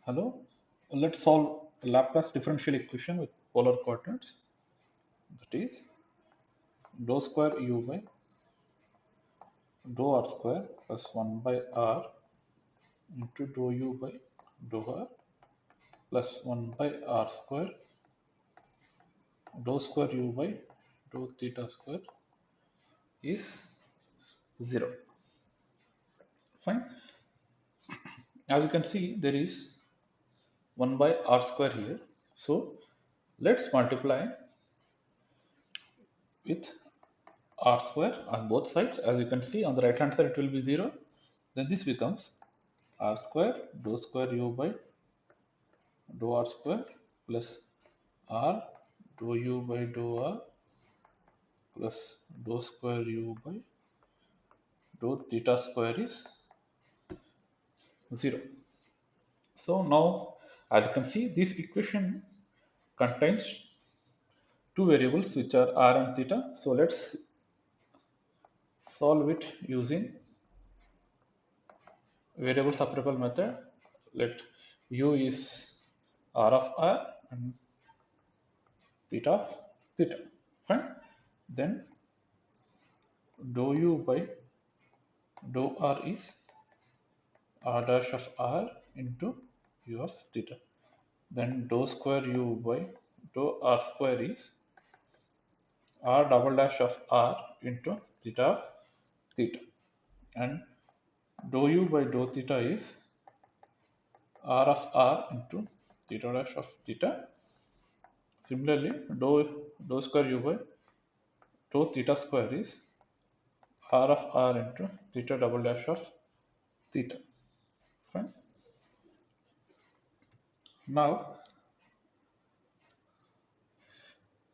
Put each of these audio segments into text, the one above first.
Hello, let's solve a Laplace differential equation with polar coordinates. That is dou square u by dou r square plus 1 by r into dou u by dou r plus 1 by r square dou square u by dou theta square is 0. Fine. As you can see, there is 1 by r square here. So let's multiply with r square on both sides. As you can see, on the right hand side it will be 0. Then this becomes r square dou square u by dou r square plus r dou u by dou r plus dou square u by dou theta square is 0. So now, as you can see, this equation contains two variables which are r and theta. So let's solve it using variable separable method. Let u is r of r and theta of theta. Fine. Then dou u by dou r is r dash of r into u of theta. Then dou square u by dou r square is r double dash of r into theta of theta. And dou u by dou theta is r of r into theta dash of theta. Similarly, dou square u by dou theta square is r of r into theta double dash of theta. Fine. Now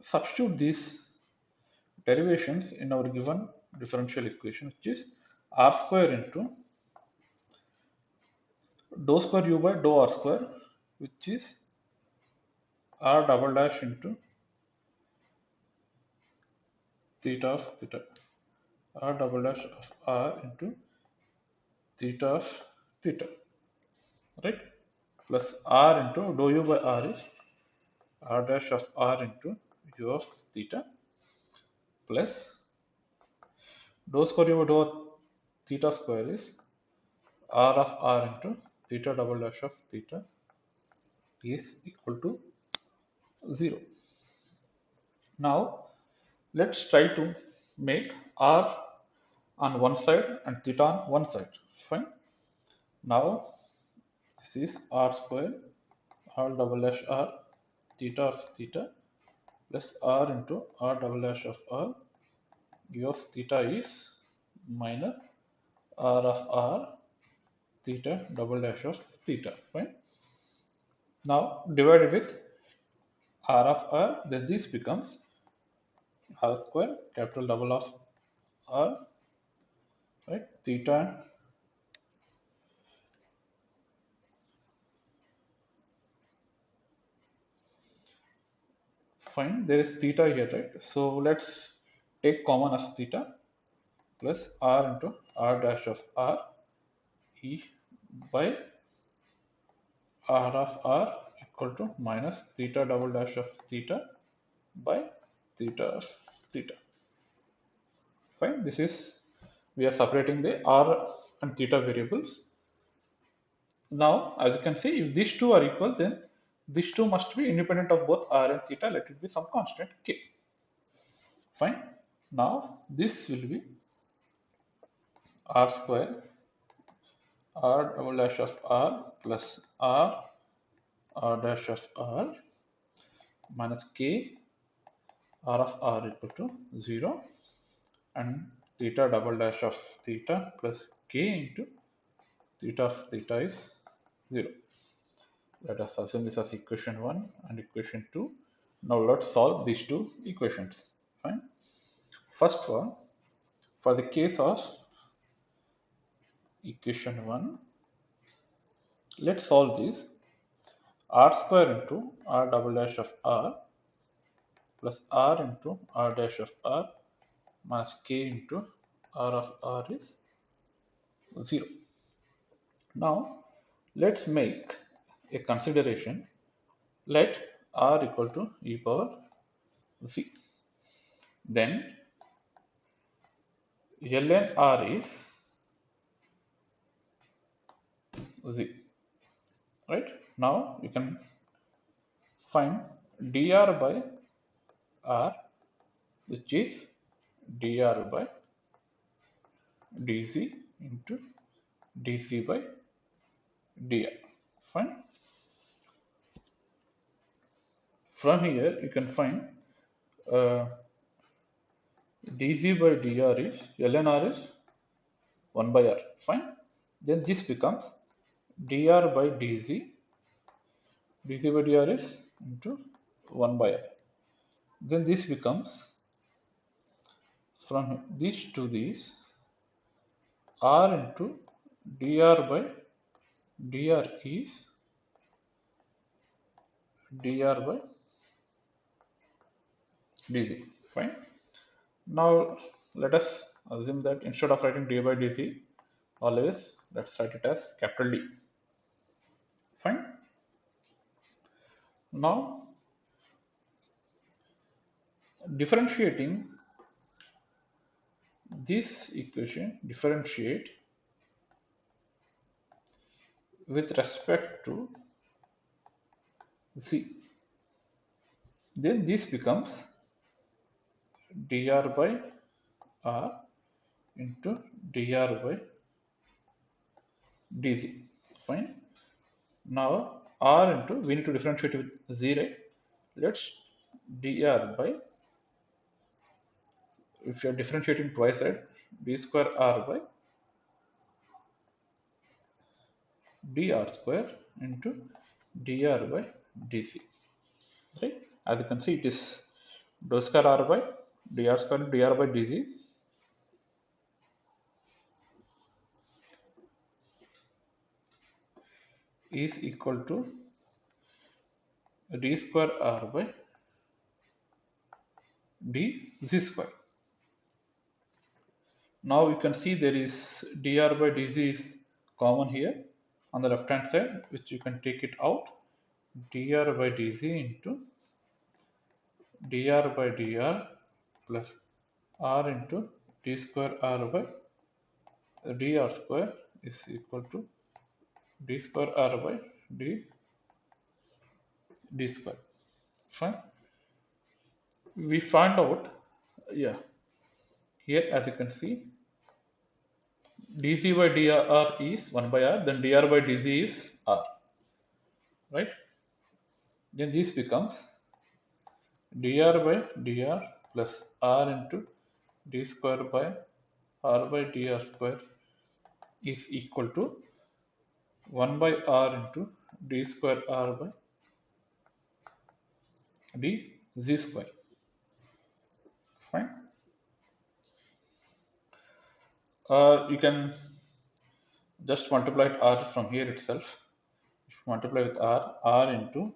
substitute these derivations in our given differential equation, which is r square into dou square u by dou r square, which is r double dash into theta of theta, r double dash of r into theta of theta, right? Plus r into dou u by r is r dash of r into u of theta plus dou square u by dou theta square is r of r into theta double dash of theta is equal to 0. Now let's try to make r on one side and theta on one side. Fine. Now this is r square r double dash r theta of theta plus r into r double dash of r u of theta is minus r of r theta double dash of theta. Fine. Now divided with r of r, then this becomes r square capital double of r, right? Theta, fine, there is theta here, right? So let's take common as theta plus r into r dash of r e by r of r equal to minus theta double dash of theta by theta of theta. Fine. This is, we are separating the r and theta variables. Now as you can see, if these two are equal, then these two must be independent of both r and theta. Let it be some constant k. Fine. Now this will be r square r double dash of r plus r dash of r minus k r of r equal to 0 and theta double dash of theta plus k into theta of theta is 0. Let us assume this as equation 1 and equation 2. Now let's solve these two equations. Fine. First one, for the case of equation 1, let's solve this. R square into r double dash of r plus r into r dash of r minus k into r of r is 0. Now let's make a consideration. Let r equal to e power z. Then ln r is z. Right? Now you can find dr by r, which is dr by dz into dc by dr. Fine. From here you can find uh, dz by dr is ln r is 1 by r. Fine. Then this becomes dr by dz. dz by dr is into 1 by r. Then this becomes, from this to this, r into dr by dr is dr by dz. Fine. Now let us assume that instead of writing d by dz, always let's write it as capital D. Fine. Now differentiating this equation, differentiate with respect to z, then this becomes dr by r into dr by dz. Fine. Now r into, we need to differentiate with z, right? Let's dr by, if you are differentiating twice, right, d square r by dr square into dr by dc. Right? As you can see, it is dou square r by dr square dr by dz is equal to d square r by dz square. Now you can see there is dr by dz is common here on the left hand side, which you can take it out. Dr by dz into dr by dr plus r into d square r by dr square is equal to d square r by d square. Fine. We find out, yeah, here as you can see, dc by dr is 1 by r, then dr by dz is r, right? Then this becomes dr by dr plus r into d square by r by dr square is equal to 1 by r into d square r by dz square. Fine. You can just multiply r from here itself. If you multiply with r into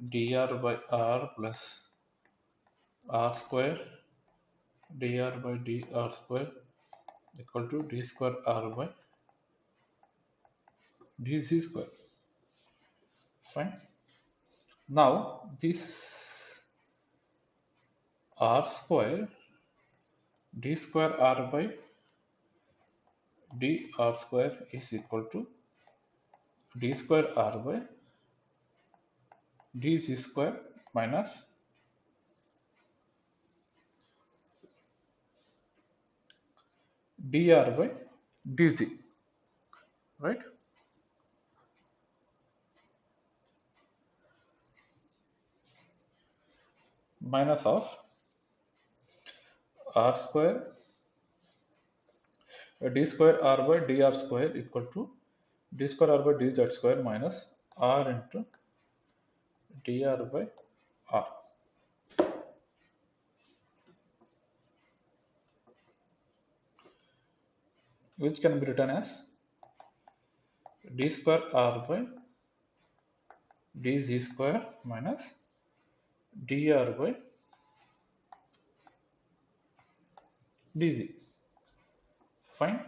dr by r plus r square dr by dr square equal to d square r by dz square. Fine. Now this r square d square r by dr square is equal to d square r by dz square minus dr by dz, right? Minus of r square d square r by dr square equal to d square r by dz square minus r into dr by r, which can be written as d square r by dz square minus dr by dz. Fine.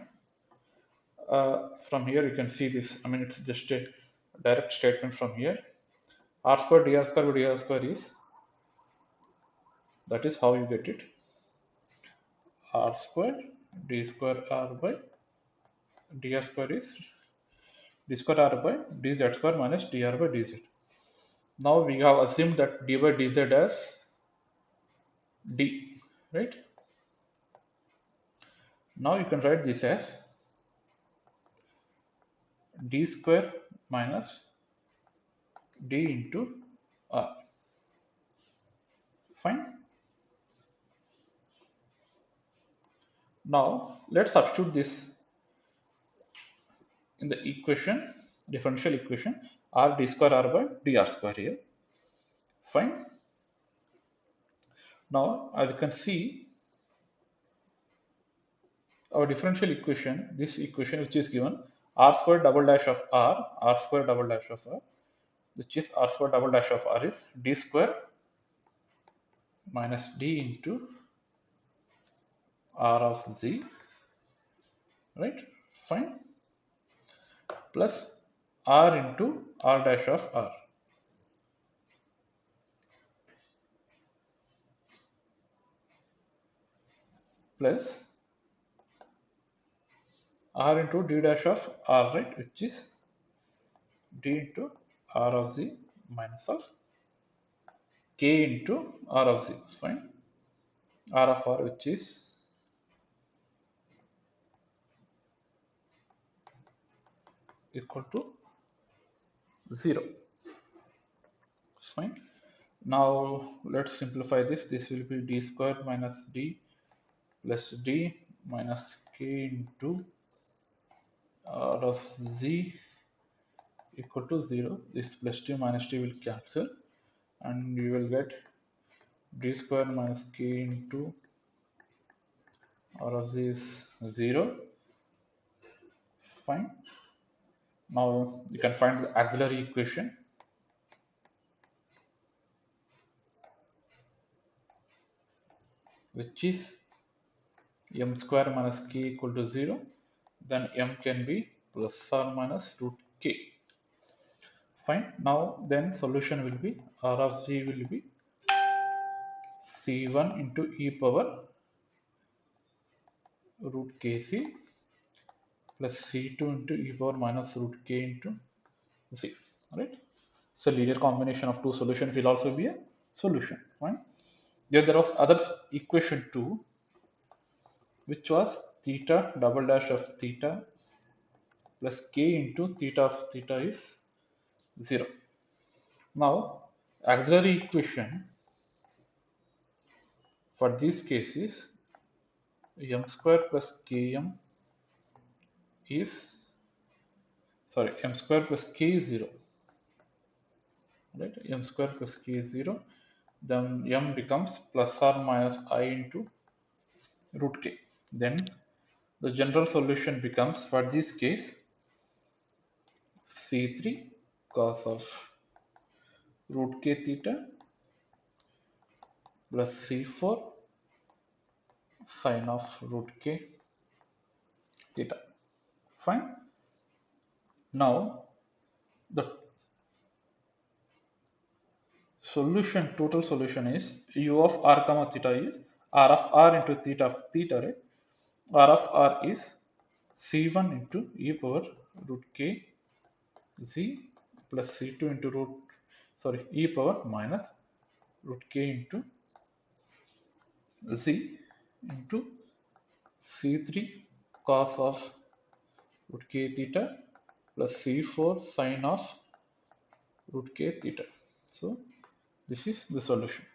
From here you can see this, I mean it's just a direct statement from here. R square dr square by dr square is, that is how you get it, r square d square r by dr square is d square r by dz square minus dr by dz. Now we have assumed that d by dz as d, right? Now you can write this as d square minus d into r. Fine. Now let's substitute this in the equation, differential equation, r d square r by dr square here. Fine. Now as you can see, our differential equation, this equation which is given, r square double dash of r square double dash of r, which is r square double dash of r is d square minus d into r of z, right? Fine. Plus r into r dash of r, plus r into d dash of r, right, which is d into r of z minus of k into r of z. Fine. R of r, which is equal to 0. Fine. Now let's simplify this. This will be d square minus d plus d minus k into r of z equal to 0. This plus d minus d will cancel, and you will get d square minus k into r of z is 0. Fine. Now you can find the auxiliary equation, which is m square minus k equal to 0. Then m can be plus or minus root k. Fine. Now then solution will be r of z will be c1 into e power root kc plus c2 into e power minus root k into z, right? So linear combination of two solutions will also be a solution. Fine. Then there was other equation 2, which was theta double dash of theta plus k into theta of theta is 0. Now auxiliary equation for this case is m square plus km is, sorry, m square plus k is 0, right? M square plus k is 0. Then m becomes plus or minus I into root k. Then the general solution becomes, for this case, c3 cos of root k theta plus c4 sin of root k theta. Fine. Now the solution, total solution is u of r comma theta is r of r into theta of theta, right? R of r is c1 into e power root k z plus c2 into e power minus root k into z into c3 cos of root k theta plus c4 sin of root k theta. So this is the solution.